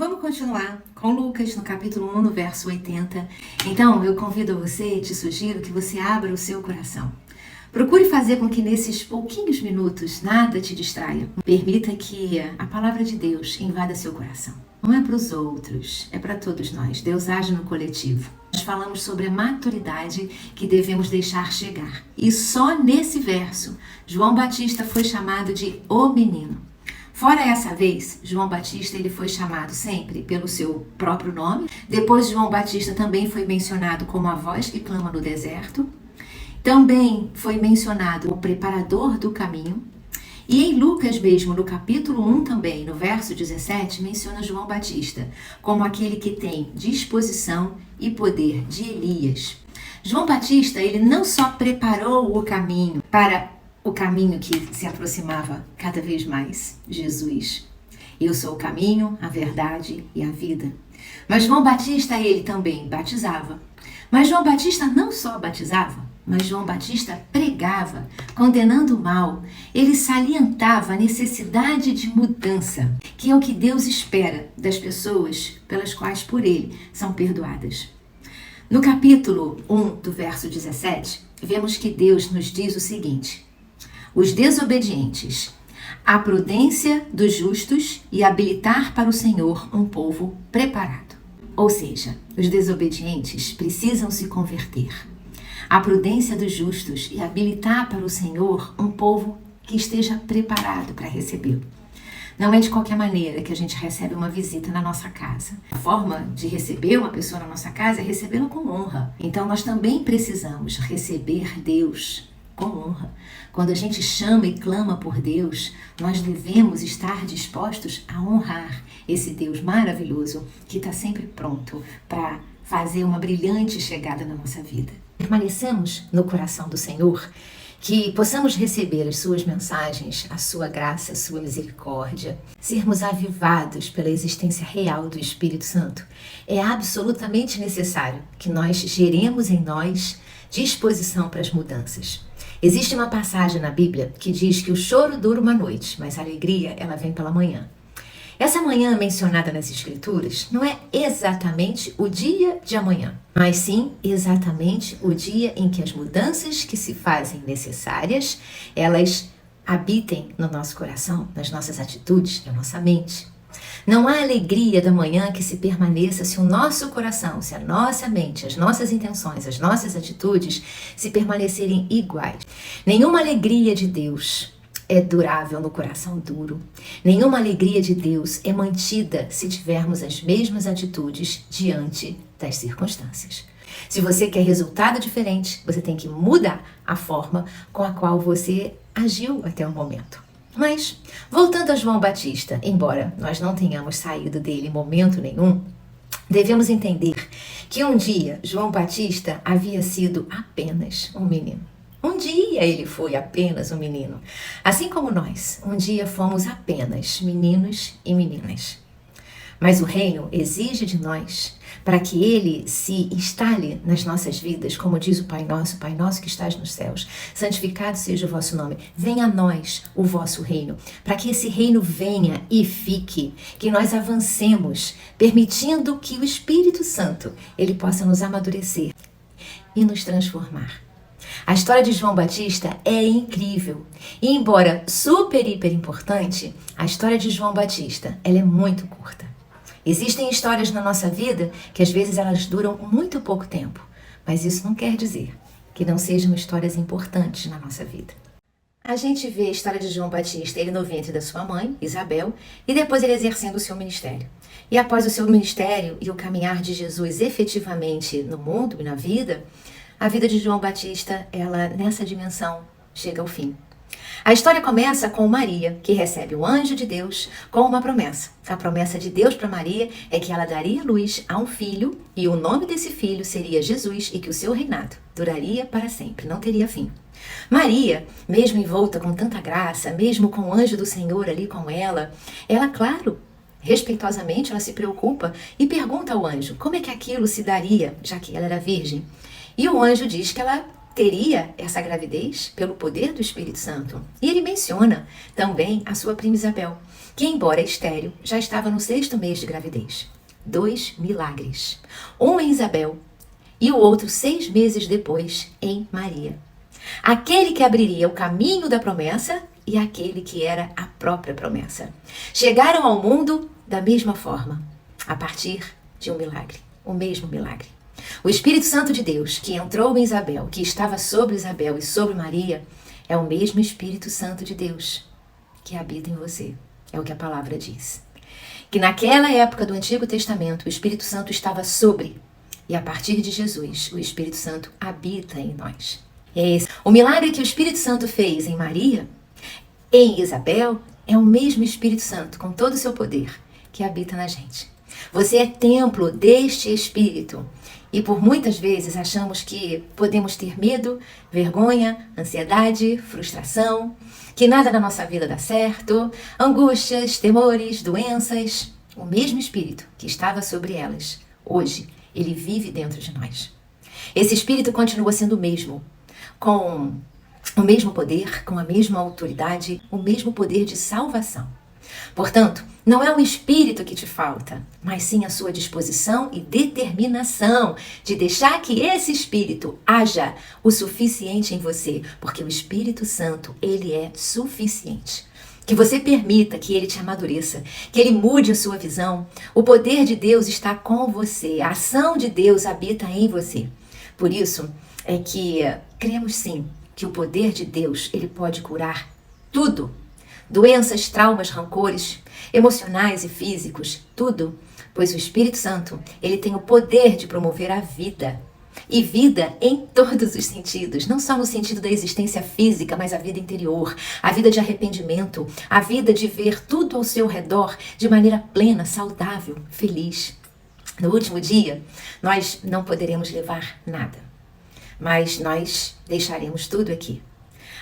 vamos continuar com Lucas no capítulo 1, no verso 80. Então, eu convido você e te sugiro que você abra o seu coração. Procure fazer com que nesses pouquinhos minutos nada te distraia. Permita que a palavra de Deus invada seu coração. Não é para os outros, é para todos nós. Deus age no coletivo. Nós falamos sobre a maturidade que devemos deixar chegar. E só nesse verso, João Batista foi chamado de o menino. Fora essa vez, João Batista ele foi chamado sempre pelo seu próprio nome. Depois, João Batista também foi mencionado como a voz que clama no deserto. Também foi mencionado o preparador do caminho. E em Lucas mesmo, no capítulo 1 também, no verso 17, menciona João Batista como aquele que tem disposição e poder de Elias. João Batista, ele não só preparou o caminho para o caminho que se aproximava cada vez mais, Jesus. Eu sou o caminho, a verdade e a vida. Mas João Batista, ele também batizava. Mas João Batista não só batizava, mas João Batista pregava, condenando o mal. Ele salientava a necessidade de mudança, que é o que Deus espera das pessoas pelas quais por ele são perdoadas. No capítulo 1 do verso 17, vemos que Deus nos diz o seguinte: os desobedientes, a prudência dos justos e habilitar para o Senhor um povo preparado. Ou seja, os desobedientes precisam se converter. A prudência dos justos e habilitar para o Senhor um povo que esteja preparado para recebê-lo. Não é de qualquer maneira que a gente recebe uma visita na nossa casa. A forma de receber uma pessoa na nossa casa é recebê-la com honra. Então nós também precisamos receber Deus com honra. Quando a gente chama e clama por Deus, nós devemos estar dispostos a honrar esse Deus maravilhoso que está sempre pronto para fazer uma brilhante chegada na nossa vida. Permanecemos no coração do Senhor, que possamos receber as suas mensagens, a sua graça, a sua misericórdia, sermos avivados pela existência real do Espírito Santo. É absolutamente necessário que nós geremos em nós disposição para as mudanças. Existe uma passagem na Bíblia que diz que o choro dura uma noite, mas a alegria ela vem pela manhã. Essa manhã mencionada nas Escrituras não é exatamente o dia de amanhã, mas sim exatamente o dia em que as mudanças que se fazem necessárias, elas habitem no nosso coração, nas nossas atitudes, na nossa mente. Não há alegria da manhã que se permaneça se o nosso coração, se a nossa mente, as nossas intenções, as nossas atitudes se permanecerem iguais. Nenhuma alegria de Deus é durável no coração duro. Nenhuma alegria de Deus é mantida se tivermos as mesmas atitudes diante das circunstâncias. Se você quer resultado diferente, você tem que mudar a forma com a qual você agiu até o momento. Mas, voltando a João Batista, embora nós não tenhamos saído dele em momento nenhum, devemos entender que um dia João Batista havia sido apenas um menino. Um dia ele foi apenas um menino. Assim como nós, um dia fomos apenas meninos e meninas. Mas o reino exige de nós, para que ele se instale nas nossas vidas, como diz o Pai Nosso que estás nos céus, santificado seja o vosso nome, venha a nós o vosso reino, para que esse reino venha e fique, que nós avancemos, permitindo que o Espírito Santo, ele possa nos amadurecer e nos transformar. A história de João Batista é incrível. E embora super, hiper importante, a história de João Batista, ela é muito curta. Existem histórias na nossa vida que às vezes elas duram muito pouco tempo, mas isso não quer dizer que não sejam histórias importantes na nossa vida. A gente vê a história de João Batista, ele no ventre da sua mãe, Isabel, e depois ele exercendo o seu ministério. E após o seu ministério e o caminhar de Jesus efetivamente no mundo e na vida, a vida de João Batista, ela nessa dimensão chega ao fim. A história começa com Maria, que recebe o anjo de Deus com uma promessa. A promessa de Deus para Maria é que ela daria luz a um filho e o nome desse filho seria Jesus e que o seu reinado duraria para sempre, não teria fim. Maria, mesmo envolta com tanta graça, mesmo com o anjo do Senhor ali com ela, claro, respeitosamente ela se preocupa e pergunta ao anjo como é que aquilo se daria, já que ela era virgem. E o anjo diz que ela teria essa gravidez pelo poder do Espírito Santo. E ele menciona também a sua prima Isabel. que, embora estéril, já estava no 6º mês de gravidez. 2 milagres. Um em Isabel e o outro 6 meses depois em Maria. Aquele que abriria o caminho da promessa e aquele que era a própria promessa. Chegaram ao mundo da mesma forma, a partir de um milagre, o mesmo milagre. O Espírito Santo de Deus, que entrou em Isabel, que estava sobre Isabel e sobre Maria, é o mesmo Espírito Santo de Deus que habita em você. É o que a palavra diz. Que naquela época do Antigo Testamento, o Espírito Santo estava sobre, e a partir de Jesus, o Espírito Santo habita em nós. É esse. O milagre que o Espírito Santo fez em Maria, em Isabel, é o mesmo Espírito Santo, com todo o seu poder, que habita na gente. Você é templo deste Espírito. E por muitas vezes achamos que podemos ter medo, vergonha, ansiedade, frustração, que nada na nossa vida dá certo, angústias, temores, doenças. O mesmo Espírito que estava sobre elas, hoje, ele vive dentro de nós. Esse Espírito continua sendo o mesmo, com o mesmo poder, com a mesma autoridade, o mesmo poder de salvação. Portanto, não é o Espírito que te falta, mas sim a sua disposição e determinação de deixar que esse Espírito haja o suficiente em você, porque o Espírito Santo, ele é suficiente. Que você permita que ele te amadureça, que ele mude a sua visão. O poder de Deus está com você, a ação de Deus habita em você. Por isso é que cremos sim que o poder de Deus, ele pode curar tudo. Doenças, traumas, rancores, emocionais e físicos, tudo. Pois o Espírito Santo, ele tem o poder de promover a vida. E vida em todos os sentidos, não só no sentido da existência física, mas a vida interior, a vida de arrependimento, a vida de ver tudo ao seu redor de maneira plena, saudável, feliz. No último dia, nós não poderemos levar nada, mas nós deixaremos tudo aqui.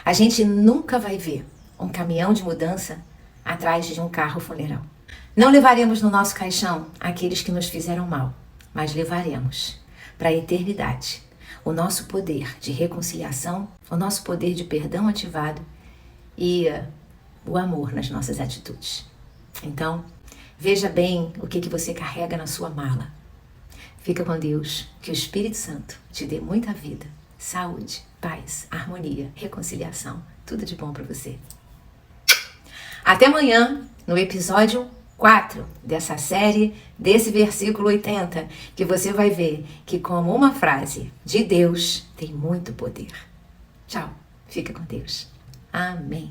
A gente nunca vai ver um caminhão de mudança atrás de um carro funeral. Não levaremos no nosso caixão aqueles que nos fizeram mal, mas levaremos para a eternidade o nosso poder de reconciliação, o nosso poder de perdão ativado e o amor nas nossas atitudes. Então, veja bem o que você carrega na sua mala. Fica com Deus, que o Espírito Santo te dê muita vida, saúde, paz, harmonia, reconciliação, tudo de bom para você. Até amanhã, no episódio 4 dessa série, desse versículo 80, que você vai ver que como uma frase de Deus tem muito poder. Tchau, fica com Deus. Amém.